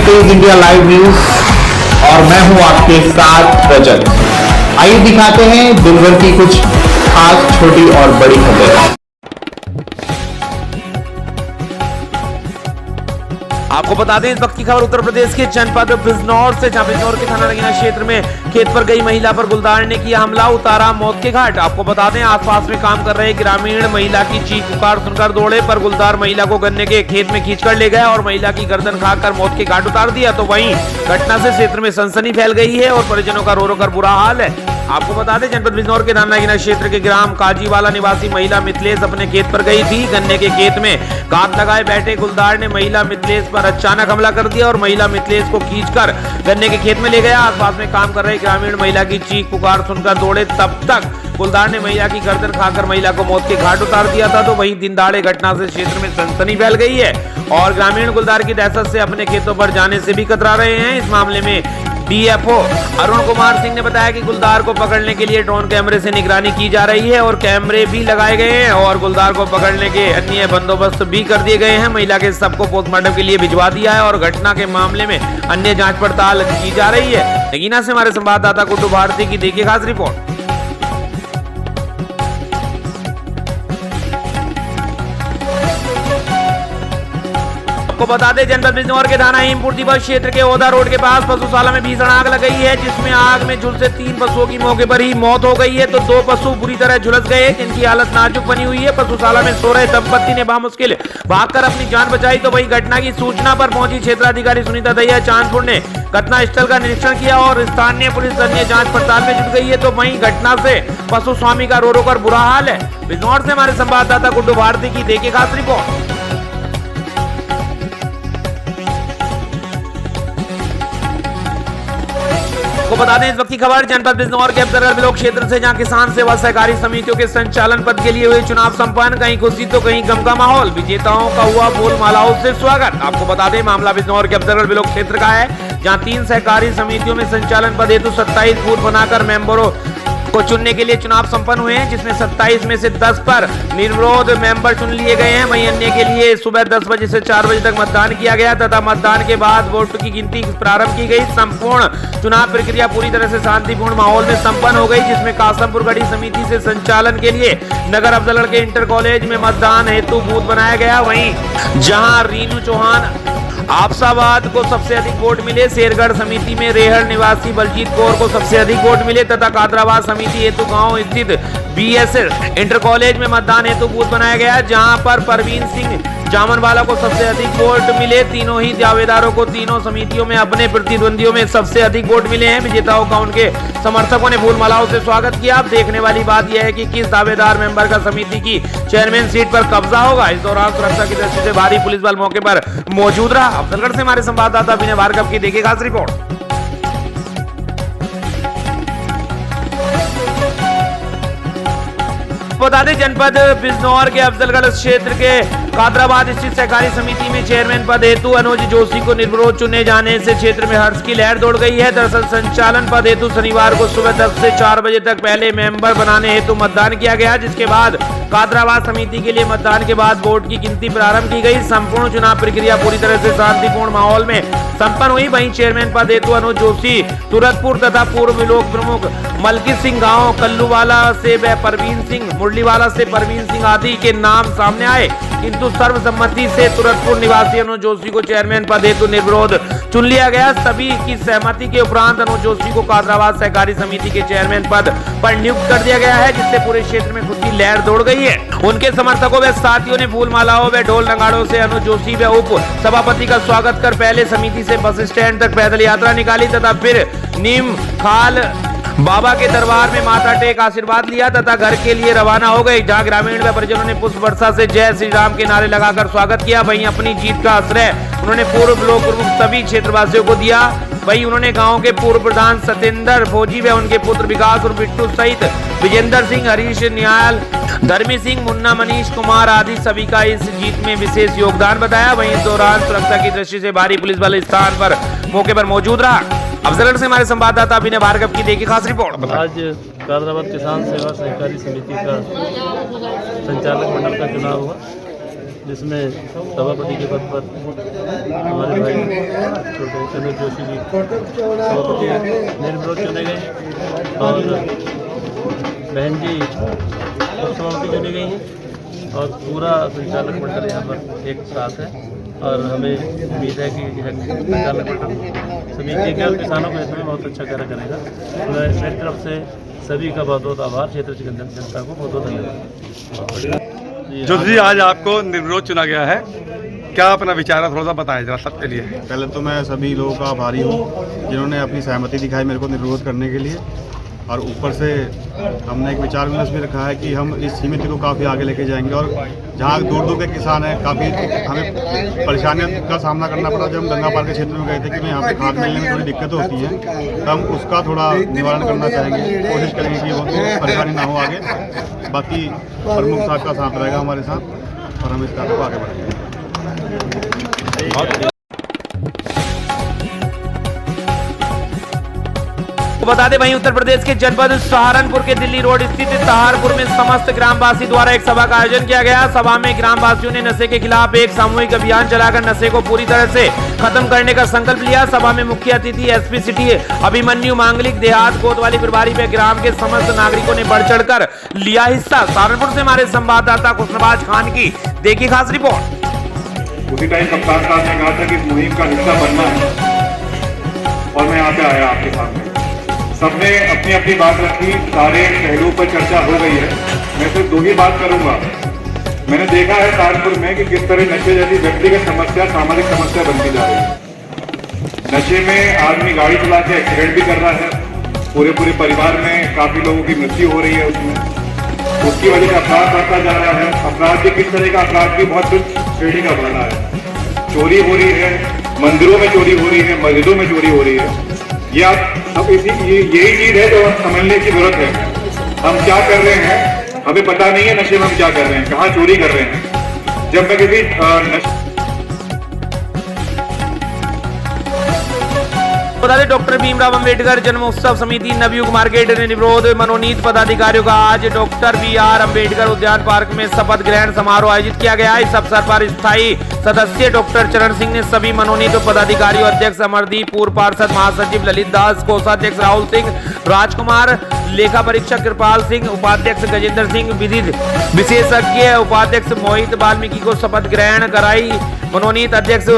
तेज India live news और मैं हूं आपके साथ रजत। आइए दिखाते हैं दिन भर की कुछ खास छोटी और बड़ी खबरें। आपको बता दें, इस वक्त की खबर उत्तर प्रदेश के जनपद बिजनौर से, जहां बिजनौर के थाना नगीना क्षेत्र में खेत पर गई महिला पर गुलदार ने किया हमला, उतारा मौत के घाट। आपको बता दें, आसपास में काम कर रहे ग्रामीण महिला की चीख पुकार सुनकर दौड़े, पर गुलदार महिला को गन्ने के खेत में खींचकर ले गया और महिला की गर्दन खाकर मौत के घाट उतार दिया। तो वहीं घटना से क्षेत्र में सनसनी फैल गई है और परिजनों का रो रो कर बुरा हाल है। आपको बता दें, जनपद बिजनौर के थाना नगीना क्षेत्र के ग्राम काजीवाला निवासी महिला मिथिलेश अपने खेत पर गई थी। गन्ने के खेत में घात लगाए बैठे गुलदार ने महिला मिथिलेश पर अचानक हमला कर दिया और महिला मिथिलेश को खींचकर गन्ने के खेत में ले गया। आसपास में काम कर रहे ग्रामीण महिला की चीख पुकार सुनकर दौड़े, तब तक गुलदार ने महिला की गर्दन खाकर महिला को मौत के घाट उतार दिया था। तो वहीं दिन दहाड़े घटना से क्षेत्र में सनसनी फैल गई है और ग्रामीण गुलदार की दहशत से अपने खेतों पर जाने से भी कतरा रहे हैं। इस मामले में डीएफओ अरुण कुमार सिंह ने बताया कि गुलदार को पकड़ने के लिए ड्रोन कैमरे से निगरानी की जा रही है और कैमरे भी लगाए गए हैं और गुलदार को पकड़ने के अन्य बंदोबस्त भी कर दिए गए हैं। महिला के शव को पोस्टमार्टम के लिए भिजवा दिया है और घटना के मामले में अन्य जांच पड़ताल की जा रही है। नगीना से हमारे संवाददाता गुड्डू भारती की देखिए खास रिपोर्ट। आपको बता दें, जनपद बिजनौर के थाना हिमपुर दिवस क्षेत्र के ओदा रोड के पास पशुशाला में भीषण आग लग गई है, जिसमें आग में झुलसे 3 पशुओं की मौके पर ही मौत हो गई है तो 2 पशु बुरी तरह झुलस गए, जिनकी हालत नाजुक बनी हुई है। पशुशाला में सो रहे दंपत्ति ने बामुश्किल भागकर अपनी जान बचाई। तो वही घटना की सूचना पर पहुंची क्षेत्राधिकारी सुनीता दहिया चांदपुर ने घटना स्थल का निरीक्षण किया और स्थानीय पुलिस अन्य जांच पड़ताल में जुट गई है। तो वहीं घटना से पशु स्वामी का रो रो कर बुरा हाल है। बिजनौर से हमारे संवाददाता गुड्डू भारती की देखिए खास रिपोर्ट। को बता दें, इस वक्त की खबर जनपद बिजनौर के अब्दुलगढ़ ब्लॉक क्षेत्र से, जहां किसान सेवा सहकारी समितियों के संचालन पद के लिए हुए चुनाव संपन्न। कहीं खुशी तो कहीं गम का माहौल। विजेताओं का हुआ फूल मालाओं से स्वागत। आपको बता दें, मामला बिजनौर के अब्दुलगढ़ ब्लॉक क्षेत्र का है, जहां 3 सहकारी समितियों में संचालन पद हेतु 27 बूथ बनाकर मेंबरों को चुनने के लिए चुनाव संपन्न हुए हैं, जिसमें 27 में से 10 पर निर्विरोध मेंबर चुन लिए गए हैं। वहीं अन्य के लिए सुबह 10 बजे से 4 बजे तक मतदान किया गया तथा मतदान के बाद वोट की गिनती प्रारंभ की गई। संपूर्ण चुनाव प्रक्रिया पूरी तरह से शांतिपूर्ण माहौल में संपन्न हो गई, जिसमें कासमपुर गढ़ी समिति से संचालन के लिए नगर अब्दुलगढ़ के इंटर कॉलेज में मतदान हेतु बूथ बनाया गया। वहीं जहां रीनू चौहान आपसाबाद को सबसे अधिक वोट मिले, शेरगढ़ समिति में रेहड़ निवासी बलजीत कौर को सबसे अधिक वोट मिले तथा कादराबाद समिति हेतु गांव स्थित बीएसएस इंटर कॉलेज में मतदान हेतु बूथ बनाया गया, जहां पर परवीन सिंह जामनवाला को सबसे अधिक वोट मिले। तीनों ही दावेदारों को तीनों समितियों में अपने प्रतिद्वंदियों में सबसे अधिक वोट मिले हैं। विजेताओं का उनके समर्थकों ने फूल मालाओं से स्वागत किया। अब देखने वाली बात यह है कि किस दावेदार मेंबर का समिति की चेयरमैन सीट पर कब्जा होगा। इस दौरान सुरक्षा की दृष्टि से भारी पुलिस बल मौके पर मौजूद रहा। अब्दुलगढ़ से हमारे संवाददाता विनय भार्गव की देखिए खास रिपोर्ट। बता दें, जनपद बिजनौर के अफजलगढ़ क्षेत्र के कादराबाद स्थित सहकारी समिति में चेयरमैन पद हेतु अनुज जोशी को निर्विरोध चुने जाने से क्षेत्र में हर्ष की लहर दौड़ गई है। दरअसल संचालन पद हेतु शनिवार को सुबह 10 से 4 बजे तक पहले मेंबर बनाने हेतु मतदान किया गया, जिसके बाद कादराबाद समिति के लिए मतदान के बाद वोट की गिनती प्रारंभ की गई। संपूर्ण चुनाव प्रक्रिया पूरी तरह से शांतिपूर्ण माहौल में संपन्न हुई। वहीं चेयरमैन पद हेतु अनुज जोशी तुरतपुर तथा पूर्व ब्लॉक प्रमुख मलकी सिंह गांव कल्लूवाला से व परवीन सिंह मुरलीवाला से परवीन सिंह आदि के नाम सामने आए, किंतु सर्वसम्मति से तुरतपुर निवासी अनुज जोशी को चेयरमैन पद हेतु निर्विरोध चुन लिया गया। सभी की सहमति के उपरांत अनुज जोशी को कादराबाद सहकारी समिति के चेयरमैन पद पर नियुक्त कर दिया गया है, जिससे पूरे क्षेत्र में खुशी लहर दौड़ गई है। उनके समर्थकों व साथियों ने फूल मालाओं व ढोल नगाड़ों से अनुज जोशी व उप सभापति का स्वागत कर पहले समिति से बस स्टैंड तक पैदल यात्रा निकाली तथा फिर नीम खाल बाबा के दरबार में माथा टेक आशीर्वाद लिया तथा घर के लिए रवाना हो गए, जहां ग्रामीण व परिजनों ने पुष्प वर्षा से जय श्री राम के नारे लगाकर स्वागत किया। वहीं अपनी जीत का आश्रय उन्होंने पूर्व ब्लॉक प्रमुख सभी क्षेत्रवासियों को दिया। वहीं उन्होंने गांव के पूर्व प्रधान सत्येंद्र फौजी व उनके पुत्र विकास और बिट्टू सहित विजेंद्र सिंह, हरीश न्याल, धर्मी सिंह, मुन्ना, मनीष कुमार आदि सभी का इस जीत में विशेष योगदान बताया। वहीं इस दौरान सुरक्षा की दृष्टि से भारी पुलिस बल स्थान पर मौके पर मौजूद रहा। अफजलगढ़ से हमारे संवाददाता विनय भार्गव की देखिए खास रिपोर्ट। आज कादराबाद किसान सेवा सहकारी समिति का संचालक मंडल का चुनाव हुआ, जिसमें सभापति के पद पर हमारे भाई चंद्र जोशी जी सभापति निर्विरोध चुने गए और बहन जी उपसभापति चुनी गई हैं और पूरा संचालक मंडल यहाँ पर एक साथ है और हमें उम्मीद है कि यह संचालक मंडल समिति के और किसानों के हित में बहुत अच्छा कार्य करेगा। मैं मेरी तरफ से सभी का बहुत बहुत आभार, क्षेत्र की जनता को बहुत बहुत धन्यवाद। जोशी जी, आज आपको निर्विरोध चुना गया है, क्या अपना विचार है थोड़ा सा बताएं जरा सबके लिए। पहले तो मैं सभी लोगों का आभारी हूँ जिन्होंने अपनी सहमति दिखाई मेरे को निर्विरोध करने के लिए, और ऊपर से हमने एक विचार विमर्श भी रखा है कि हम इस समिति को काफ़ी आगे लेके जाएंगे और जहाँ दूर दूर के किसान हैं काफ़ी हमें परेशानियों का सामना करना पड़ा। जब हम गंगा पार के क्षेत्र में गए थे कि यहाँ पे खाद मिलने में थोड़ी दिक्कत होती है, तो हम उसका थोड़ा निवारण करना चाहेंगे, कोशिश करेंगे कि वो परेशानी ना हो आगे। बाकी प्रमुख साहब का साथ रहेगा हमारे साथ और हम इस कार्य को आगे बढ़ाएंगे। बता दें वहीं उत्तर प्रदेश के जनपद सहारनपुर के दिल्ली रोड स्थित तहारपुर में समस्त ग्रामवासी द्वारा एक सभा का आयोजन किया गया। सभा में ग्रामवासियों ने नशे के खिलाफ एक सामूहिक अभियान चलाकर नशे को पूरी तरह से खत्म करने का संकल्प लिया। सभा में मुख्य अतिथि एसपी सिटी अभिमन्यु मांगलिक देहात कोतवाली प्रभारी पे ग्राम के समस्त नागरिकों ने बढ़ चढ़कर लिया हिस्सा। सहारनपुर से हमारे संवाददाता खुशनवाज खान की देखिए खास रिपोर्ट। उसी टाइम कप्तान साहब ने कहा था कि मुहिम का हिस्सा बनना है और मैं यहाँ पे आया आपके सामने। सबने अपनी अपनी बात रखी, सारे पहलुओं पर चर्चा हो गई है। मैं सिर्फ दो ही बात करूंगा। मैंने देखा है सहारनपुर में कि किस तरह नशे जैसी व्यक्तिगत समस्या सामाजिक समस्या बनती जा रही है। नशे में आदमी गाड़ी चला के एक्सीडेंट भी कर रहा है, पूरे परिवार में काफी लोगों की मृत्यु हो रही है उसमें। उसकी वजह से अपराध बढ़ता जा रहा है। अपराध भी किस तरह का अपराध भी बहुत श्रेणी का बढ़ रहा है। चोरी हो रही है, मंदिरों में चोरी हो रही है, मस्जिदों में चोरी हो रही है। ये आप अब यही चीज है जो समझने की जरूरत है। हम क्या कर रहे हैं हमें पता नहीं है, नशे में हम क्या कर रहे हैं, कहाँ चोरी कर रहे हैं। जब मैं किसी बता दें डॉक्टर भीमराव अंबेडकर जन्मोत्सव समिति नवयुग मार्केट ने निर्विरोध मनोनीत पदाधिकारियों का आज डॉक्टर BR अंबेडकर उद्यान पार्क में शपथ ग्रहण समारोह आयोजित किया गया। इस अवसर पर स्थायी सदस्य डॉक्टर चरण सिंह ने सभी मनोनीत पदाधिकारियों अध्यक्ष अमरदीप, पूर्व पार्षद महासचिव ललित दास, कोषाध्यक्ष राहुल सिंह, राजकुमार, लेखा परीक्षक कृपाल सिंह, उपाध्यक्ष गजेंद्र सिंह, विधि विशेषज्ञ उपाध्यक्ष मोहित वाल्मीकि को शपथ ग्रहण कराई। मनोनीत अध्यक्ष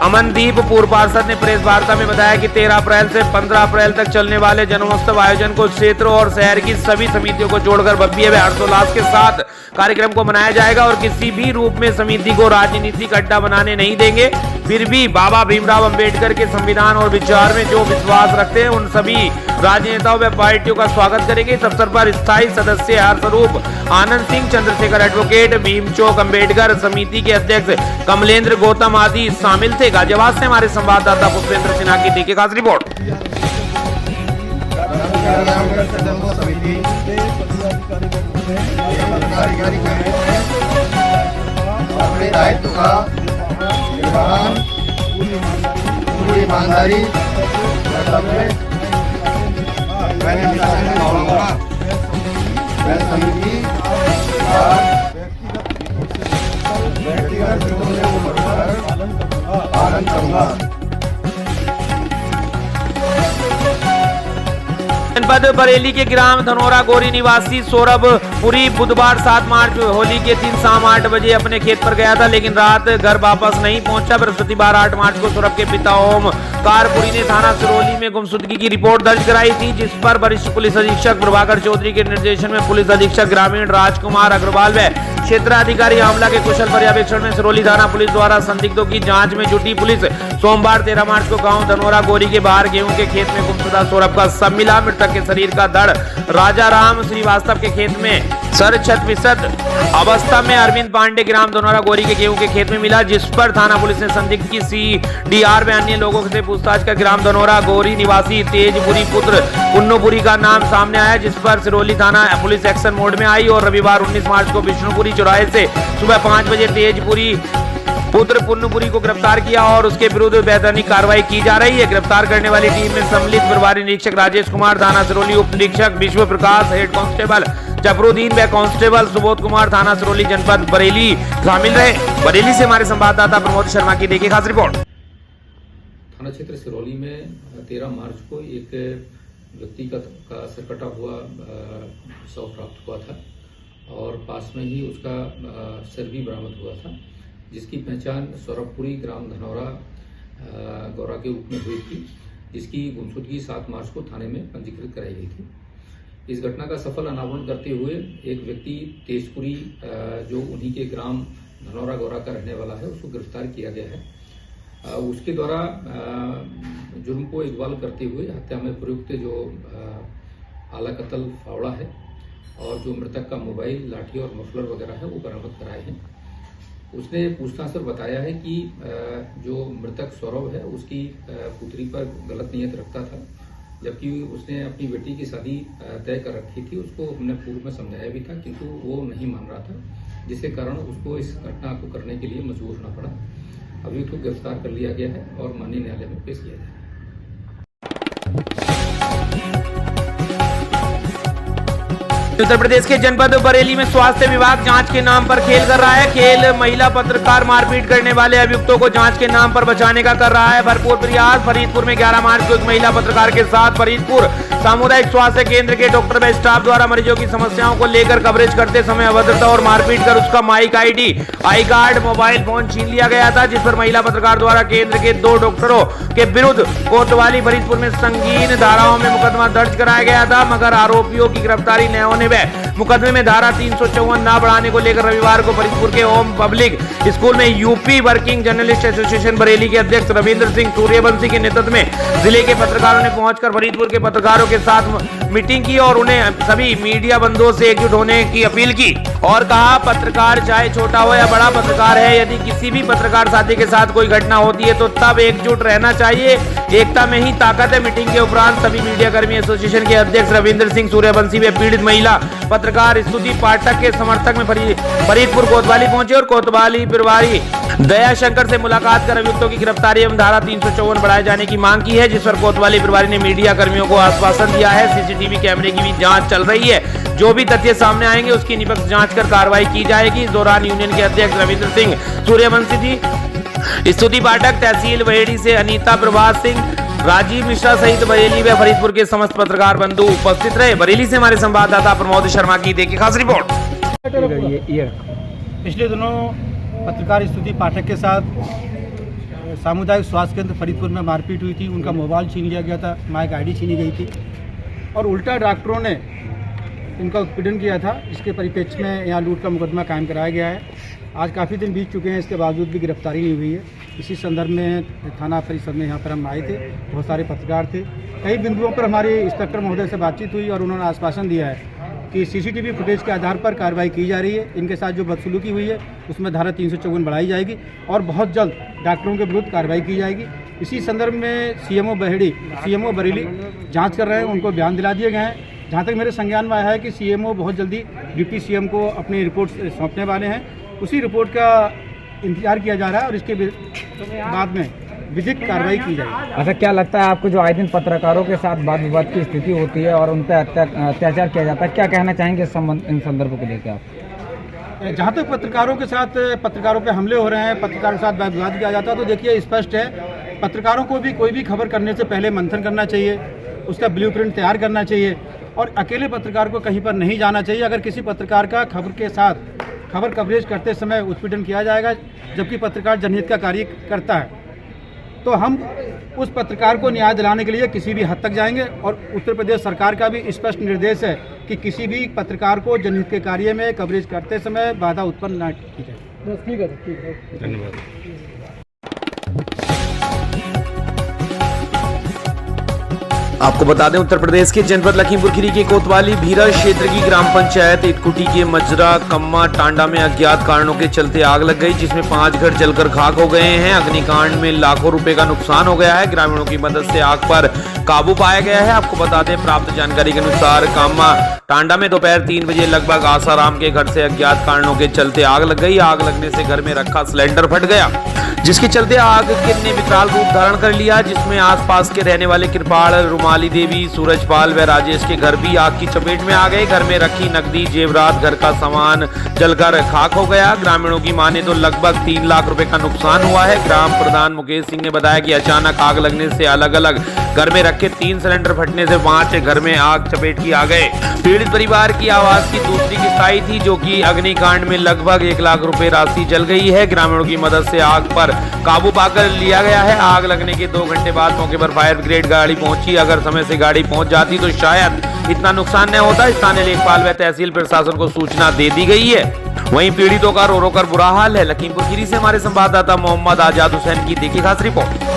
अमनदीप, पूर्व पार्षद ने प्रेस वार्ता में बताया कि 13 अप्रैल से 15 अप्रैल तक चलने वाले जन्मोत्सव आयोजन को क्षेत्र और शहर की सभी समितियों को जोड़कर भव्य व हर्षोल्लास के साथ कार्यक्रम को मनाया जाएगा और किसी भी रूप में समिति को राजनीतिक अड्डा बनाने नहीं देंगे। फिर भी बाबा भीमराव अंबेडकर के संविधान और विचार में जो विश्वास रखते हैं उन सभी राजनेताओं व पार्टियों का स्वागत करेंगे। इस अवसर पर स्थायी सदस्य हरस्वरूप आनंद सिंह, चंद्रशेखर एडवोकेट, भीमचौक अंबेडकर समिति के अध्यक्ष कमलेंद्र गौतम आदि शामिल थे। गाजियाबाद से हमारे संवाददाता पुष्पेंद्र सिन्हा की देखिए खास रिपोर्ट। अपने दायित्व का निर्वहन पूरी ईमानदारी मैं समिति व्यक्तिगत पालन करूंगा। जनपद बरेली के ग्राम धनोरा गोरी निवासी सौरभ पुरी बुधवार 7 मार्च होली के दिन शाम 8 बजे अपने खेत पर गया था, लेकिन रात घर वापस नहीं पहुंचा। बृहस्पतिवार 8 मार्च को सौरभ के पिता ओम कारपुरी ने थाना सिरोली में गुमशुदगी की रिपोर्ट दर्ज कराई थी, जिस पर वरिष्ठ पुलिस अधीक्षक प्रभाकर चौधरी के निर्देशन में पुलिस अधीक्षक ग्रामीण राजकुमार अग्रवाल व क्षेत्राधिकारी आमला के कुशल पर्यवेक्षण में सिरोली थाना पुलिस द्वारा संदिग्धों की जांच में जुटी पुलिस सोमवार 13 मार्च को गांव धनोरा गोरी के बाहर गेहूं के खेत में गुमशुदा सौरभ का शव मिला। मृतक के शरीर का धड़ राजा राम श्रीवास्तव के खेत में सर छत अवस्था में अरविंद पांडे ग्राम धनोरा गोरी के गेहूं के खेत में मिला, जिस पर थाना पुलिस ने संदिग्ध की CDR में अन्य लोगों से पूछताछ कर ग्राम धनोरा गोरी निवासी तेजपुरी पुत्र पुन्नपुरी का नाम सामने आया, जिस पर सिरोली थाना पुलिस एक्शन मोड में आई और रविवार 19 मार्च को विष्णुपुरी चौराहे से सुबह 5 बजे तेजपुरी पुत्र पुन्नुपुरी को गिरफ्तार किया और उसके विरुद्ध वैधानिक कार्रवाई की जा रही है। गिरफ्तार करने वाली टीम में सम्मिलित प्रभारी निरीक्षक राजेश कुमार, थाना सिरोली उप निरीक्षक विश्व प्रकाश, हेड कांस्टेबल जफरुद्दीन व कांस्टेबल सुबोध कुमार, थाना सिरोली जनपद बरेली शामिल रहे। बरेली से हमारे संवाददाता प्रमोद शर्मा की देखिए खास रिपोर्ट। थाना क्षेत्र सिरौली में 13 मार्च को एक व्यक्तिगत का सरकटा हुआ शव प्राप्त हुआ था और पास में ही उसका सिर भी बरामद हुआ था, जिसकी पहचान सौरभपुरी ग्राम धनौरा गौरा के रूप में हुई थी, जिसकी गुमशुदगी 7 मार्च को थाने में पंजीकृत कराई गई थी। इस घटना का सफल अनावरण करते हुए एक व्यक्ति तेजपुरी जो उन्हीं के ग्राम धनौरा गौरा का रहने वाला है, उसको गिरफ्तार किया गया है। उसके द्वारा जुर्म को इकबाल करते हुए हत्या में प्रयुक्त जो आला कत्ल फावड़ा है और जो मृतक का मोबाइल, लाठी और मफलर वगैरह है वो बरामद कराए हैं। उसने पूछताछ पर बताया है कि जो मृतक सौरभ है उसकी पुत्री पर गलत नीयत रखता था, जबकि उसने अपनी बेटी की शादी तय कर रखी थी। उसको हमने पूर्व में समझाया भी था, किंतु वो नहीं मान रहा था, जिसके कारण उसको इस घटना को करने के लिए मजबूर होना पड़ा। अभी तो गिरफ्तार कर लिया गया है और माननीय न्यायालय में पेश किया जाएगा। उत्तर प्रदेश के जनपद बरेली में स्वास्थ्य विभाग जांच के नाम पर खेल कर रहा है। खेल महिला पत्रकार मारपीट करने वाले अभियुक्तों को जांच के नाम पर बचाने का कर रहा है भरपूर प्रयास। फरीदपुर में 11 मार्च को एक महिला पत्रकार के साथ फरीदपुर सामुदायिक स्वास्थ्य केंद्र के डॉक्टर व स्टाफ द्वारा मरीजों की समस्याओं को लेकर कवरेज करते समय अभद्रता और मारपीट कर उसका mic ID, I card, mobile phone छीन लिया गया था, जिस पर महिला पत्रकार द्वारा केंद्र के 2 डॉक्टरों के विरुद्ध कोतवाली फरीदपुर में संगीन धाराओं में मुकदमा दर्ज कराया गया था, मगर आरोपियों की गिरफ्तारी न होने में मुकदमे में धारा 354 न बढ़ाने को लेकर रविवार को फरीदपुर के ओम पब्लिक स्कूल में UP working journalist association Bareilly के अध्यक्ष रविंद्र सिंह सूर्यवंशी के नेतृत्व में जिले के पत्रकारों ने पहुंचकर फरीदपुर के पत्रकारों के साथ मीटिंग की और उन्हें सभी मीडिया बंधुओं से एकजुट होने की अपील की और कहा, पत्रकार चाहे छोटा हो या बड़ा पत्रकार है, यदि किसी भी पत्रकार साथी के साथ कोई घटना होती है तो तब एकजुट रहना चाहिए, एकता में ही ताकत है। मीटिंग के उपरांत सभी मीडिया कर्मी एसोसिएशन के अध्यक्ष रविंद्र सिंह सूर्यवंशी व पीड़ित महिला पत्रकार स्तुति पाठक के समर्थक में फरीदपुर कोतवाली पहुंचे और कोतवाली प्रभारी दया शंकर से मुलाकात कर अभियुक्तों की गिरफ्तारी एवं धारा 354 बढ़ाए जाने की मांग की है, जिस पर कोतवाली प्रभारी ने मीडिया कर्मियों को आश्वासन दिया है। सीसीटीवी कैमरे की भी जांच चल रही है, जो भी तथ्य सामने आएंगे उसकी निष्पक्ष जांच कर कार्रवाई की जाएगी। इस दौरान यूनियन के अध्यक्ष रविंद्र सिंह सूर्यवंशी जी, स्तुति पाठक, तहसील वहेड़ी से अनीता प्रभात सिंह, राजीव मिश्रा सहित बरेली व फरीदपुर के समस्त पत्रकार बंधु उपस्थित रहे। बरेली से हमारे संवाददाता प्रमोद शर्मा की देखिए खास रिपोर्ट। पिछले दिनों पत्रकार स्तुति पाठक के साथ सामुदायिक स्वास्थ्य केंद्र फरीदपुर में मारपीट हुई थी। उनका मोबाइल छीन लिया गया था, माइक आईडी छीनी गई थी और उल्टा डॉक्टरों ने इनका उत्पीड़न किया था, जिसके परिप्रेक्ष्य में यहाँ लूट का मुकदमा कायम कराया गया है। आज काफ़ी दिन बीत चुके हैं, इसके बावजूद भी गिरफ्तारी नहीं हुई है। इसी संदर्भ में थाना परिसर में यहाँ पर हम आए थे, बहुत सारे पत्रकार थे। कई बिंदुओं पर हमारी इंस्पेक्टर महोदय से बातचीत हुई और उन्होंने आश्वासन दिया है कि सीसीटीवी फुटेज के आधार पर कार्रवाई की जा रही है। इनके साथ जो बदसलूकी हुई है उसमें धारा 354 बढ़ाई जाएगी और बहुत जल्द डॉक्टरों के विरुद्ध कार्रवाई की जाएगी। इसी संदर्भ में सीएमओ बरेली जांच कर रहे हैं, उनको बयान दिला दिए गए हैं। जहाँ तक मेरे संज्ञान में आया है कि सीएमओ बहुत जल्दी डिप्टी सीएम को अपनी रिपोर्ट सौंपने वाले हैं। उसी रिपोर्ट का इंतजार किया जा रहा है और इसके बाद में विधिक कार्रवाई की जाएगी। अच्छा, क्या लगता है आपको जो आए दिन पत्रकारों के साथ वाद विवाद की स्थिति होती है और उन पर अत्याचार किया जाता है, क्या कहना चाहेंगे इन संदर्भों को लेकर आप? जहाँ तक पत्रकारों पे हमले हो रहे हैं, पत्रकारों के साथ वाद विवाद किया जाता है, तो देखिए स्पष्ट है, पत्रकारों को भी कोई भी खबर करने से पहले मंथन करना चाहिए, उसका ब्लूप्रिंट तैयार करना चाहिए और अकेले पत्रकार को कहीं पर नहीं जाना चाहिए। अगर किसी पत्रकार का खबर के साथ खबर कवरेज करते समय उत्पीड़न किया जाएगा, जबकि पत्रकार जनहित का कार्य करता है, तो हम उस पत्रकार को न्याय दिलाने के लिए किसी भी हद तक जाएंगे। और उत्तर प्रदेश सरकार का भी स्पष्ट निर्देश है कि किसी भी पत्रकार को जनहित के कार्य में कवरेज करते समय बाधा उत्पन्न न की जाए। ठीक है, धन्यवाद। आपको बता दें उत्तर प्रदेश के जनपद लखीमपुर खीरी के कोतवाली भीरा क्षेत्र की ग्राम पंचायत इटकुटी के मजरा कम्मा टांडा में अज्ञात कारणों के चलते आग लग गई, जिसमें 5 घर जलकर खाक हो गए हैं। अग्निकांड में लाखों रुपए का नुकसान हो गया है। ग्रामीणों की मदद से आग पर काबू पाया गया है। आपको बता दें प्राप्त जानकारी के अनुसार कम्मा टांडा में दोपहर 3 बजे लगभग आसाराम के घर से अज्ञात कारणों के चलते आग लग गई। आग लगने से घर में रखा सिलेंडर फट गया, जिसके चलते आग ने विकराल रूप धारण कर लिया, जिसमें आसपास के रहने वाले कृपाल, रुमाली देवी, सूरजपाल व राजेश के घर भी आग की चपेट में आ गए। घर में रखी नकदी, जेवरात, घर का सामान जलकर खाक हो गया। ग्रामीणों की माने तो लगभग 3 लाख रुपए का नुकसान हुआ है। ग्राम प्रधान मुकेश सिंह ने बताया कि अचानक आग लगने से अलग अलग घर में रखे 3 सिलेंडर फटने से 5 घर में आग चपेट की आ गए। पीड़ित परिवार की आवास की दूसरी किस्ताई थी, जो कि अग्निकांड में लगभग 1 लाख रुपए राशि जल गई है। ग्रामीणों की मदद से आग पर काबू पाकर लिया गया है। आग लगने के 2 घंटे बाद मौके पर फायर ब्रिगेड गाड़ी पहुंची। अगर समय से गाड़ी पहुंच जाती तो शायद इतना नुकसान न होता। स्थानीय लेखपाल व तहसील प्रशासन को सूचना दे दी गई है। वहीं पीड़ितों का रो रो कर बुरा हाल है। लखीमपुर खीरी से हमारे संवाददाता मोहम्मद आजाद हुसैन की देखिए खास रिपोर्ट।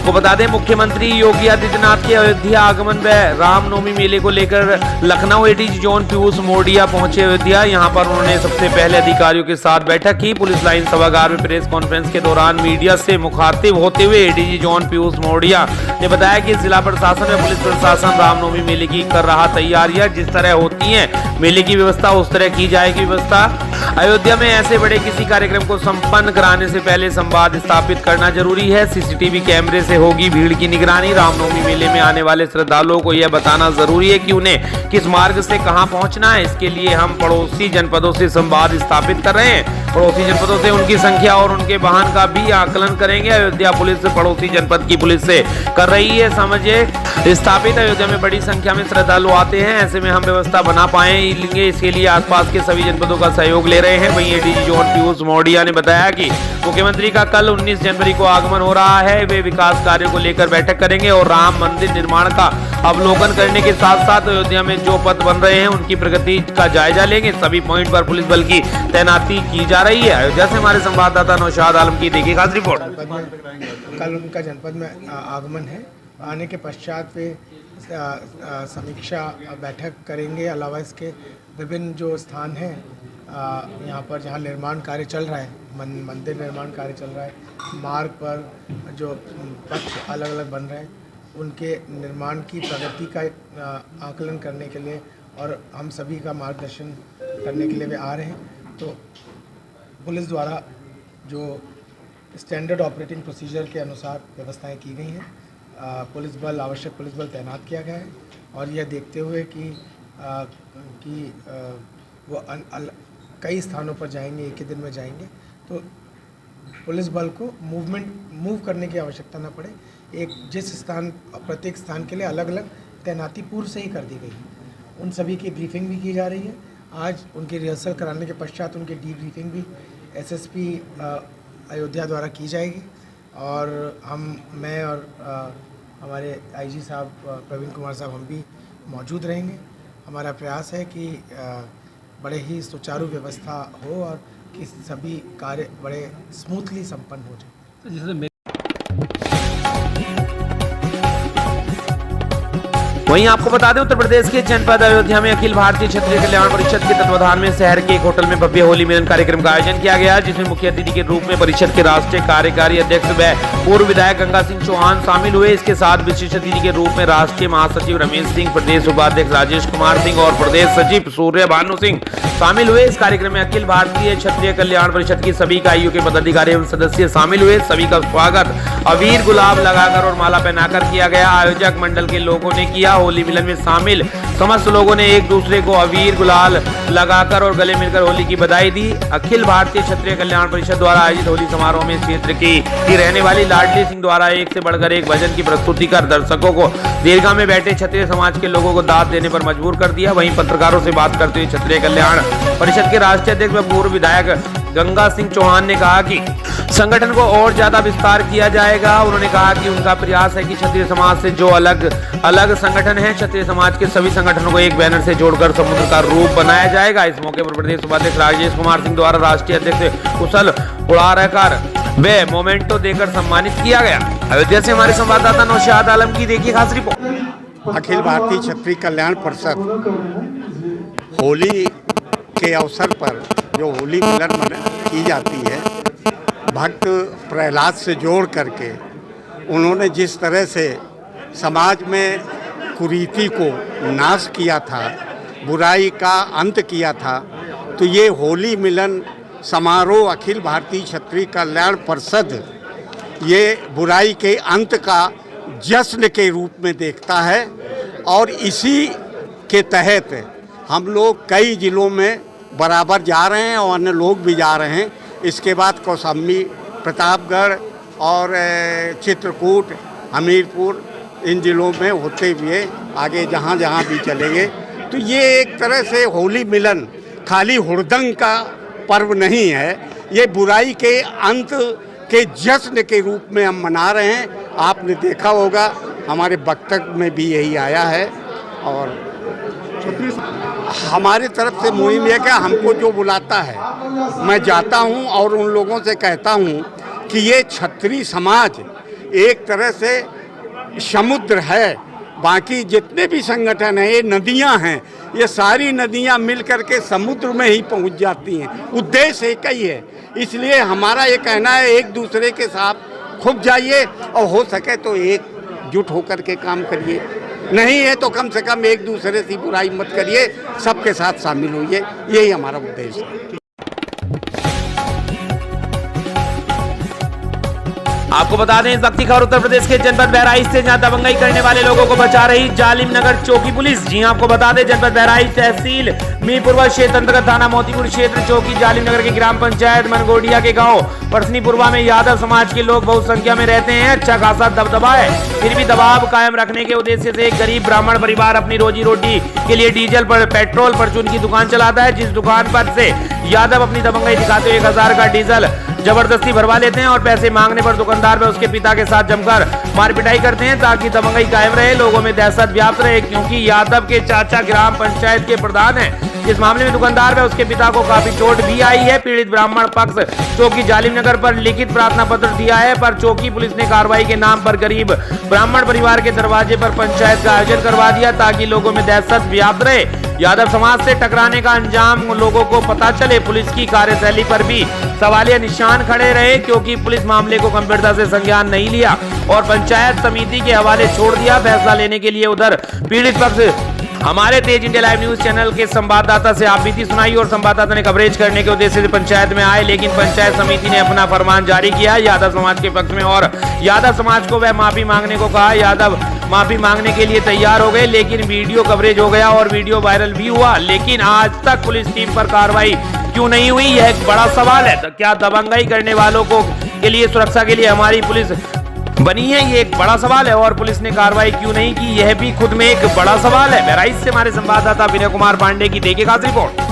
को बता दें मुख्यमंत्री योगी आदित्यनाथ के अयोध्या आगमन व रामनवमी मेले को लेकर लखनऊ एडीजी जोन पीयूष मोडिया पहुंचे अयोध्या। यहां पर उन्होंने सबसे पहले अधिकारियों के साथ बैठक की। पुलिस लाइन सभागार में प्रेस कॉन्फ्रेंस के दौरान मीडिया से मुखातिब होते हुए एडीजी जोन पीयूष मोडिया ने बताया कि जिला प्रशासन व पुलिस प्रशासन रामनवमी मेले की कर रहा तैयारियां। जिस तरह होती है मेले की व्यवस्था उस तरह की जाएगी व्यवस्था। अयोध्या में ऐसे बड़े किसी कार्यक्रम को संपन्न कराने से पहले संवाद स्थापित करना जरूरी है। सीसीटीवी कैमरे से होगी भीड़ की निगरानी। रामनवमी मेले में आने वाले श्रद्धालुओं को यह बताना जरूरी है कि उन्हें किस मार्ग से कहां पहुंचना है। इसके लिए हम पड़ोसी जनपदों से संवाद स्थापित कर रहे हैं। पड़ोसी जनपदों से उनकी संख्या और उनके वाहन का भी आकलन करेंगे। अयोध्या पुलिस पड़ोसी जनपद की पुलिस से कर रही है समझे स्थापित। अयोध्या में बड़ी संख्या में श्रद्धालु आते हैं, ऐसे में हम व्यवस्था बना पाएंगे। इसके लिए आसपास के सभी जनपदों का सहयोग ले रहे हैं। वहीं एडीजी जोन पीयूष मोडिया ने बताया कि मुख्यमंत्री का कल 19 जनवरी को आगमन हो रहा है। वे विकास कार्यों को लेकर बैठक करेंगे और राम मंदिर निर्माण का अवलोकन करने के साथ साथ अयोध्या में जो पथ बन रहे हैं उनकी प्रगति का जायजा लेंगे। सभी पॉइंट पर पुलिस बल की तैनाती की जा रही है। अयोध्या से हमारे संवाददाता नौशाद आलम की देखिए खास रिपोर्ट। कल उनका जनपद में आगमन है। आने के पश्चात वे समीक्षा बैठक करेंगे। अलावा इसके विभिन्न जो स्थान हैं यहाँ पर जहाँ निर्माण कार्य चल रहा है, मंदिर निर्माण कार्य चल रहा है, मार्ग पर जो पथ अलग अलग बन रहे हैं उनके निर्माण की प्रगति का आकलन करने के लिए और हम सभी का मार्गदर्शन करने के लिए वे आ रहे हैं। तो पुलिस द्वारा जो स्टैंडर्ड ऑपरेटिंग प्रोसीजर के अनुसार व्यवस्थाएं की गई हैं। पुलिस बल आवश्यक पुलिस बल तैनात किया गया है और यह देखते हुए कि वो कई स्थानों पर जाएंगे, एक ही दिन में जाएंगे, तो पुलिस बल को मूव करने की आवश्यकता न पड़े। एक जिस स्थान प्रत्येक स्थान के लिए अलग अलग तैनाती पूर्व से ही कर दी गई है। उन सभी की ब्रीफिंग भी की जा रही है। आज उनकी रिहर्सल कराने के पश्चात उनकी डीब्रीफिंग भी एसएसपी अयोध्या द्वारा की जाएगी और मैं और हमारे आईजी साहब प्रवीण कुमार साहब हम भी मौजूद रहेंगे। हमारा प्रयास है कि बड़े ही सुचारू व्यवस्था हो और कि सभी कार्य बड़े स्मूथली संपन्न हो जाए। वहीं आपको बता दें उत्तर प्रदेश के जनपद अयोध्या में अखिल भारतीय क्षत्रिय कल्याण परिषद के तत्वाधान में शहर के एक होटल में भव्य होली मिलन कार्यक्रम का आयोजन किया गया, जिसमें मुख्य अतिथि के रूप में परिषद के राष्ट्रीय कार्यकारी अध्यक्ष व पूर्व विधायक गंगा सिंह चौहान शामिल हुए। इसके साथ विशिष्ट अतिथि के रूप में राष्ट्रीय महासचिव रमेश सिंह, प्रदेश उपाध्यक्ष राजेश कुमार सिंह और प्रदेश सचिव सूर्य भानु सिंह शामिल हुए। इस कार्यक्रम में अखिल भारतीय क्षत्रिय कल्याण परिषद की सभी इकाइयों के पदाधिकारी एवं सदस्य शामिल हुए। सभी का स्वागत अबीर गुलाब लगाकर और माला पहनाकर किया गया। आयोजक मंडल के लोगों ने किया। होली मिलन में शामिल समस्त लोगों ने एक दूसरे को अबीर गुलाल लगाकर और गले मिलकर होली की बधाई दी। अखिल भारतीय क्षत्रिय कल्याण परिषद द्वारा आयोजित होली समारोह में क्षेत्र की रहने वाली लाडली सिंह द्वारा एक से बढ़कर एक भजन की प्रस्तुति कर दर्शकों को दीर्घा में बैठे क्षत्रिय समाज के लोगों को दाद देने पर मजबूर कर दिया। वहीं पत्रकारों से बात करते हुए क्षत्रिय कल्याण परिषद के राष्ट्रीय अध्यक्ष व पूर्व विधायक गंगा सिंह चौहान ने कहा कि संगठन को और ज्यादा विस्तार किया जाएगा। उन्होंने कहा कि उनका प्रयास है कि क्षत्रिय समाज से जो अलग अलग संगठन है, क्षत्रिय समाज के सभी संगठनों को एक बैनर से जोड़कर समुद्र का रूप बनाया जाएगा। इस मौके पर प्रदेश उपाध्यक्ष राजेश कुमार सिंह द्वारा राष्ट्रीय अध्यक्ष कुशल उड़ारकर वे मोमेंटो देकर सम्मानित किया गया। अयोध्या से हमारे संवाददाता नौशाद आलम की देखिए खास रिपोर्ट। अखिल भारतीय क्षत्रिय कल्याण परिषद होली के अवसर पर जो होली मिलन की जाती है, भक्त प्रहलाद से जोड़ करके उन्होंने जिस तरह से समाज में कुरीति को नाश किया था, बुराई का अंत किया था, तो ये होली मिलन समारोह अखिल भारतीय क्षत्रिय कल्याण परिषद ये बुराई के अंत का जश्न के रूप में देखता है। और इसी के तहत हम लोग कई जिलों में बराबर जा रहे हैं और अन्य लोग भी जा रहे हैं। इसके बाद कौशाम्बी, प्रतापगढ़ और चित्रकूट, हमीरपुर, इन जिलों में होते हुए आगे जहाँ जहाँ भी चलेंगे। तो ये एक तरह से होली मिलन खाली हुड़दंग का पर्व नहीं है, ये बुराई के अंत के जश्न के रूप में हम मना रहे हैं। आपने देखा होगा हमारे वक्तव्य में भी यही आया है। और हमारी तरफ से मुहिम है कि हमको जो बुलाता है मैं जाता हूं और उन लोगों से कहता हूं कि ये क्षत्रिय समाज एक तरह से समुद्र है, बाकी जितने भी संगठन हैं ये नदियां हैं, ये सारी नदियां मिल करके समुद्र में ही पहुंच जाती हैं। उद्देश्य एक ही है, इसलिए हमारा ये कहना है एक दूसरे के साथ खुद जाइए और हो सके तो एकजुट होकर के काम करिए, नहीं है तो कम से कम एक दूसरे से बुराई मत करिए, सबके साथ शामिल होइए, यही हमारा उद्देश्य है। आपको बता दें इस वक्त की खबर उत्तर प्रदेश के जनपद बहराइच से, जहां दबंगई करने वाले लोगों को बचा रही जालिम नगर चौकी पुलिस। जी आपको बता दें जनपद बहराइच तहसील मीरपुरवा क्षेत्र अंतर्गत थाना मोतीपुर क्षेत्र चौकी जालिम नगर के ग्राम पंचायत मनगोडिया के गांव परसनीपुरवा में यादव समाज के लोग बहुत संख्या में रहते हैं। अच्छा खासा दबदबा है, फिर भी दबाव कायम रखने के उद्देश्य से एक गरीब ब्राह्मण परिवार अपनी रोजी रोटी के लिए डीजल पर पेट्रोल परचून की दुकान चलाता है, जिस दुकान पर से यादव अपनी दबंगई दिखाते हुए 1000 का डीजल जबरदस्ती भरवा लेते हैं और पैसे मांगने पर दुकानदार व उसके पिता के साथ जमकर मारपिटाई करते हैं ताकि दबंगई कायम रहे, लोगों में दहशत व्याप्त रहे, क्योंकि यादव के चाचा ग्राम पंचायत के प्रधान हैं। इस मामले में दुकानदार व उसके पिता को काफी चोट भी आई है। पीड़ित ब्राह्मण पक्ष चौकी जालिम नगर पर लिखित प्रार्थना पत्र दिया है, पर चौकी पुलिस ने कार्रवाई के नाम पर गरीब ब्राह्मण परिवार के दरवाजे पर पंचायत का आयोजन करवा दिया ताकि लोगों में दहशत व्याप्त रहे। यादव समाज से टकराने का अंजाम लोगों को पता चले, पुलिस की कार्यशैली पर भी सवालिया निशान खड़े रहे, क्योंकि पुलिस मामले को गंभीरता से संज्ञान नहीं लिया और पंचायत समिति के हवाले छोड़ दिया। फैसला लेने के लिए उधर पीड़ित पक्ष हमारे तेज इंडिया लाइव न्यूज चैनल के संवाददाता से आप बीती सुनाई और संवाददाता ने कवरेज करने के उद्देश्य से पंचायत में आए, लेकिन पंचायत समिति ने अपना फरमान जारी किया यादव समाज के पक्ष में और यादव समाज को वह माफी मांगने को कहा। यादव माफी मांगने के लिए तैयार हो गए, लेकिन वीडियो कवरेज हो गया और वीडियो वायरल भी हुआ, लेकिन आज तक पुलिस टीम पर कार्रवाई क्यों नहीं हुई, यह एक बड़ा सवाल है। तो क्या दबंगई करने वालों को के लिए सुरक्षा के लिए हमारी पुलिस बनी है, ये एक बड़ा सवाल है, और पुलिस ने कार्रवाई क्यों नहीं की, यह भी खुद में एक बड़ा सवाल है। बहराइच से हमारे संवाददाता विनय कुमार पांडे की देखिए खास रिपोर्ट।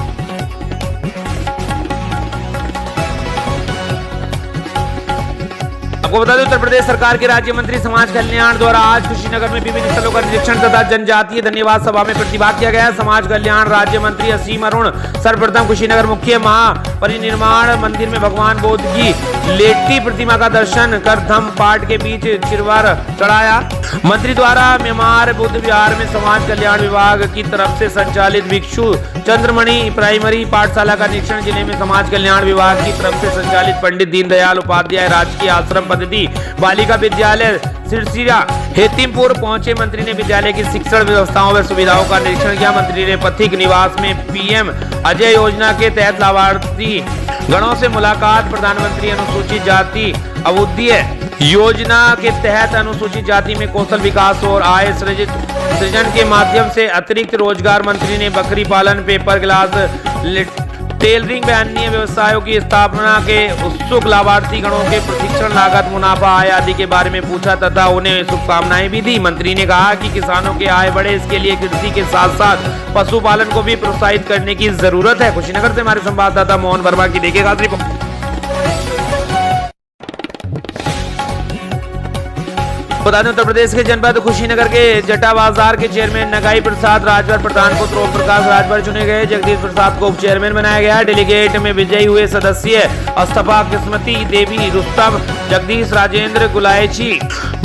आपको बता दें उत्तर प्रदेश सरकार के राज्य मंत्री समाज कल्याण द्वारा आज कुशीनगर में विभिन्न स्थलों का निरीक्षण तथा जनजातीय धन्यवाद सभा में प्रतिभाग किया गया। समाज कल्याण राज्य मंत्री असीम अरुण सर्वप्रथम कुशीनगर मुख्य महापरिनिर्वाण मंदिर में भगवान बुद्ध की लेटी प्रतिमा का दर्शन कर धम्म पाठ के बीच चिरवर चढ़ाया। मंत्री द्वारा म्यांमार बुद्ध विहार में समाज कल्याण विभाग की तरफ से संचालित भिक्षु चंद्रमणि प्राइमरी पाठशाला का निरीक्षण, जिले में समाज कल्याण विभाग की तरफ से संचालित पंडित दीनदयाल उपाध्याय राजकीय आश्रम पद्धति बालिका विद्यालय सिरसिरा हेतिमपुर पहुंचे। मंत्री ने विद्यालय की शिक्षण व्यवस्थाओं व सुविधाओं का निरीक्षण किया। मंत्री ने पथिक निवास में पीएम अजय योजना के तहत लाभार्थी गणों से मुलाकात। प्रधानमंत्री अनुसूचित जाति अभ्युदय योजना के तहत अनुसूचित जाति में कौशल विकास और आय सृजन के माध्यम से अतिरिक्त रोजगार। मंत्री ने बकरी पालन, पेपर ग्लास टेलरिंग व अन्य व्यवसायों की स्थापना के उत्सुक लाभार्थी गणों के प्रशिक्षण लागत, मुनाफा, आय आदि के बारे में पूछा तथा उन्हें शुभकामनाएं भी दी। मंत्री ने कहा कि किसानों के आय बढ़े, इसके लिए कृषि के साथ साथ पशुपालन को भी प्रोत्साहित करने की जरूरत है। कुशीनगर से हमारे संवाददाता मोहन वर्मा की देखिए खास रिपोर्ट। बता दें, उत्तर प्रदेश के जनपद कुशीनगर के जटा बाजार के चेयरमैन नगाई प्रसाद राजभर प्रधान पुत्र ओम प्रकाश राजभर चुने गए। जगदीश प्रसाद को उप चेयरमैन बनाया गया। डेलीगेट में विजयी हुए सदस्य अस्तफा किस्मती देवी रुस्तम, जगदीश राजेंद्र गुलायची,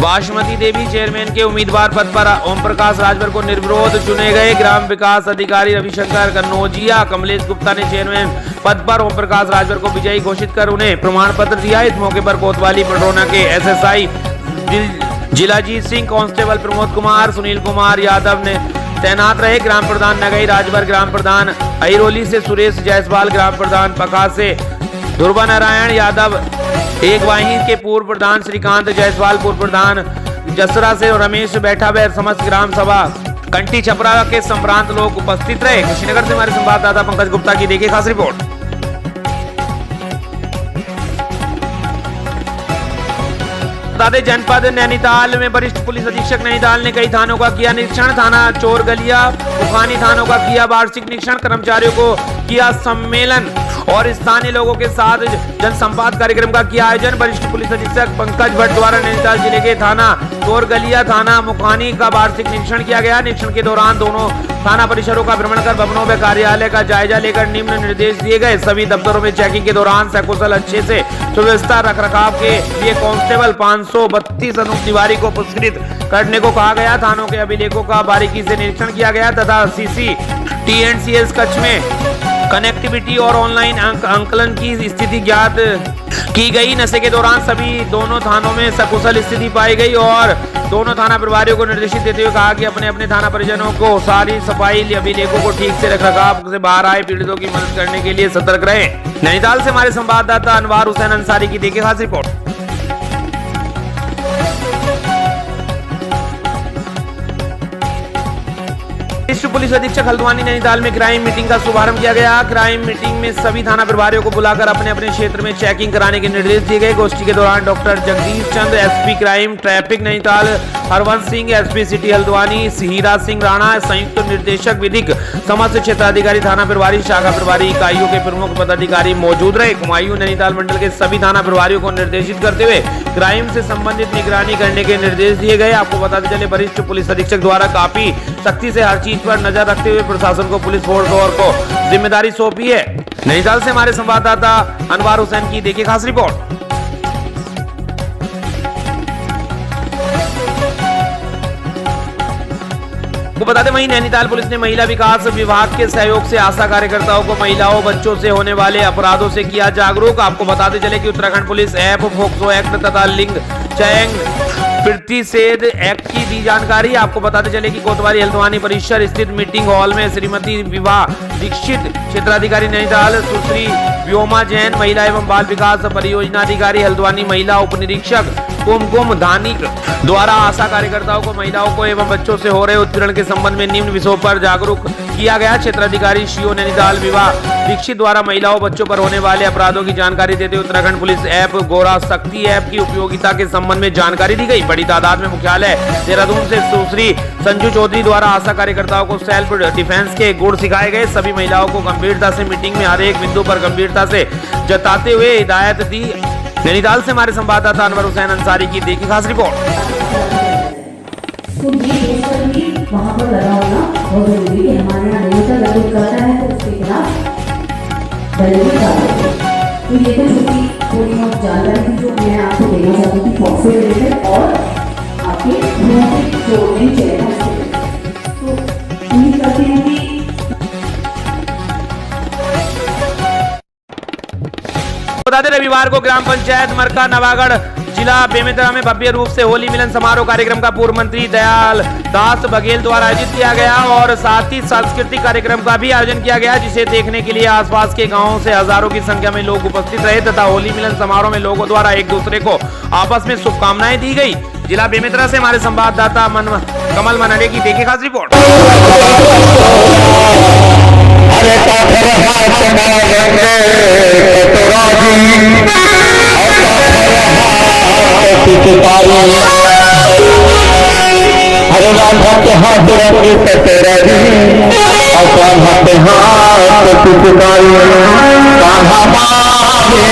बासमती देवी। चेयरमैन के उम्मीदवार पद पर ओम प्रकाश राजभर को निर्विरोध चुने गए। ग्राम विकास अधिकारी रविशंकर कन्नौजिया, कमलेश गुप्ता ने चेयरमैन पद पर ओम प्रकाश राजभर को विजयी घोषित कर उन्हें प्रमाण पत्र दिया। इस मौके पर कोतवाली पडरौना के एसएसआई जिलाजीत सिंह, कांस्टेबल प्रमोद कुमार, सुनील कुमार यादव ने तैनात रहे। ग्राम प्रधान नगई राजभर, ग्राम प्रधान अहिरोली से सुरेश जायसवाल, ग्राम प्रधान पका से ध्रुवा नारायण यादव, एक वाहिनी के पूर्व प्रधान श्रीकांत जायसवाल, पूर्व प्रधान जसरा से रमेश बैठा व समस्त ग्राम सभा कंटी छपरा के संभ्रांत लोग उपस्थित रहे। कुशीनगर से हमारे संवाददाता पंकज गुप्ता की देखिए खास रिपोर्ट। जनपद नैनीताल में वरिष्ठ पुलिस अधीक्षक नैनीताल ने कई थानों का किया निरीक्षण। थाना चोरगलिया, मुखानी थानों का किया वार्षिक निरीक्षण। कर्मचारियों को किया सम्मेलन और स्थानीय लोगों के साथ जनसंवाद कार्यक्रम का किया आयोजन। वरिष्ठ पुलिस अधीक्षक पंकज भट्ट द्वारा नैनीताल जिले के थाना चोरगलिया, थाना मुखानी का वार्षिक निरीक्षण किया गया। निरीक्षण के दौरान दोनों थाना परिसरों का भ्रमण कर भवनों व कार्यालय का जायजा लेकर निम्न निर्देश दिए गए। सभी दफ्तरों में चेकिंग के दौरान सकुशल अच्छे से सुव्यवस्था रखरखाव के लिए कांस्टेबल 532 अनूप तिवारी को पुरस्कृत करने को कहा गया। थानों के अभिलेखों का बारीकी से निरीक्षण किया गया तथा CCTNCS कक्ष में कनेक्टिविटी और ऑनलाइन आंकलन की स्थिति ज्ञात की गई। नशे के दौरान सभी दोनों थानों में सकुशल स्थिति पाई गई और दोनों थाना प्रभारियों को निर्देशित देते हुए कहा कि अपने अपने थाना परिजनों को सारी सफाई अभिलेखों को ठीक से रखरखाव से बाहर आए पीड़ितों की मदद करने के लिए सतर्क रहे। नैनीताल से हमारे संवाददाता अनवार हुसैन अंसारी की देखिए खास रिपोर्ट। वरिष्ठ पुलिस अधीक्षक हल्द्वानी नैनीताल में क्राइम मीटिंग का शुभारंभ किया गया। क्राइम मीटिंग में सभी थाना प्रभारियों को बुलाकर अपने अपने क्षेत्र में चेकिंग कराने के निर्देश दिए गए। गोष्ठी के दौरान doctor Jagdish Chandra, SP crime traffic Nainital, Harvansh Singh, SP city Haldwani, Heera Singh Rana, संयुक्त निर्देशक विधिक, समस्त क्षेत्राधिकारी, थाना प्रभारी, शाखा प्रभारी, इकाइयों के प्रमुख पदाधिकारी मौजूद रहे। कुमायूं नैनीताल मंडल के सभी थाना प्रभारियों को निर्देशित करते हुए क्राइम से संबंधित निगरानी करने के निर्देश दिए गए। आपको बताते चले, वरिष्ठ पुलिस अधीक्षक द्वारा काफी सख्ती से हर चीज पर नजर रखते हुए प्रशासन को पुलिस फोर्स और को जिम्मेदारी सौंपी है। नैनीताल से हमारे संवाददाता अनवार हुसैन की देखिए खास रिपोर्ट। को बता दें, वहीं नैनीताल पुलिस ने महिला विकास विभाग के सहयोग से आशा कार्यकर्ताओं को महिलाओं बच्चों से होने वाले अपराधों से किया जागरूक। आपको बताते चले कि उत्तराखंड पुलिस ऐप, फोक्सो एक्ट तथा लिंग चयन प्रतिषेध एक्ट की दी जानकारी। आपको बताते चले कि कोतवाली हल्द्वानी परिसर स्थित मीटिंग हॉल में श्रीमती विवाह दीक्षित, क्षेत्राधिकारी नैनीताल, सुश्री व्योमा जैन, महिला एवं बाल विकास परियोजना अधिकारी हल्द्वानी, महिला उप निरीक्षक कुमकुम धानिक द्वारा आशा कार्यकर्ताओं को महिलाओं को एवं बच्चों से हो रहे उत्पीड़न के संबंध में निम्न विषयों पर जागरूक किया गया। क्षेत्राधिकारी CO नैनीताल विवाह दीक्षित द्वारा महिलाओं बच्चों पर होने वाले अपराधों की जानकारी देते हुए उत्तराखंड पुलिस ऐप गोरा शक्ति ऐप की उपयोगिता के संबंध में जानकारी दी गई। बड़ी तादाद में मुख्यालय देहरादून से सुश्री संजू चौधरी द्वारा आशा कार्यकर्ताओं को सेल्फ डिफेंस के गुण सिखाए गए। सभी महिलाओं को गंभीरता से मीटिंग में हर एक बिंदु पर गंभीरता से जताते हुए हिदायत दी। नैनीताल से हमारे संवाददाता अनवर हुसैन अंसारी की देखिए खास रिपोर्ट। तो ये पोस्टर भी वहाँ पर लगा होना बहुत जरूरी है। हमारे यहाँ नैनीताल लगभग करता है तो उसके खिलाफ दंडित कार्रवाई। तो ये तो छोटी थोड़ी बहुत जानकारी जो मैं आपको देना चाहती थी फॉक्सो रिलेटेड और आपके जो नहीं चलेगा। तो उम्मीद करते हैं कि बता दें, रविवार को ग्राम पंचायत मरका नवागढ़ जिला बेमेतरा में भव्य रूप से होली मिलन समारोह कार्यक्रम का पूर्व मंत्री दयाल दास बघेल द्वारा आयोजित किया गया और साथ ही सांस्कृतिक कार्यक्रम का भी आयोजन किया गया, जिसे देखने के लिए आसपास के गांवों से हजारों की संख्या में लोग उपस्थित रहे तथा होली मिलन समारोह में लोगों द्वारा एक दूसरे को आपस में शुभकामनाएं दी गई। जिला बेमेतरा से हमारे संवाददाता कमल मनहरे की देखिए खास रिपोर्ट। अरे काफर हाथ मारेंगे कतराजी हरे राधा के हाथ रंगे कतराजी और कान्हा के हाथ पिचकारी कान्हा मारे